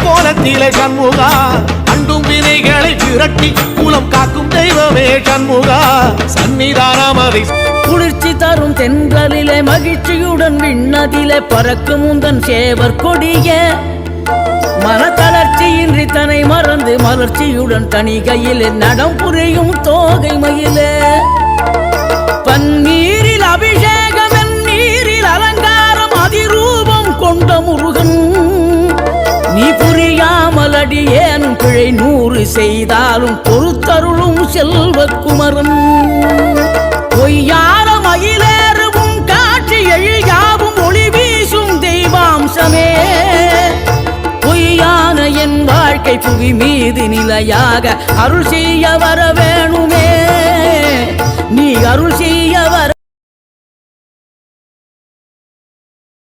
கோலத்திலே சண்முகா அண்டும் வினைகளை விரட்டி குலம் காக்கும் தெய்வமே சண்முகா சன்னிதானம் அதை குளிர்ச்சி தரும் தென்றலிலே மகிழ்ச்சியுடன் விண்ணதிலே பறக்கும் உந்தன் சேவர் கொடிய மனத்தளர்ச்சியின்றி தன்னை மறந்து மலர்ச்சியுடன் தனிகையில் நடம் புரியும் தோகை மயிலே பன்னீரில் அபிஷேகம் நீரில் அலங்காரம் அதிரூபம் கொண்ட முருகன் நீ புரியாமல் அடியேனும் பிழை 100 செய்தாலும் பொறுத்தருளும் செல்வக்குமரன் பொய்யார மயிலேறும் காட்சி எழியாவும் ஒளி வீசும் தெய்வாம்சமே பொய்யான என் வாழ்க்கை புவி மீது நிலையாக அருள் செய்ய வர வேணுமே நீ அருள் செய்ய வர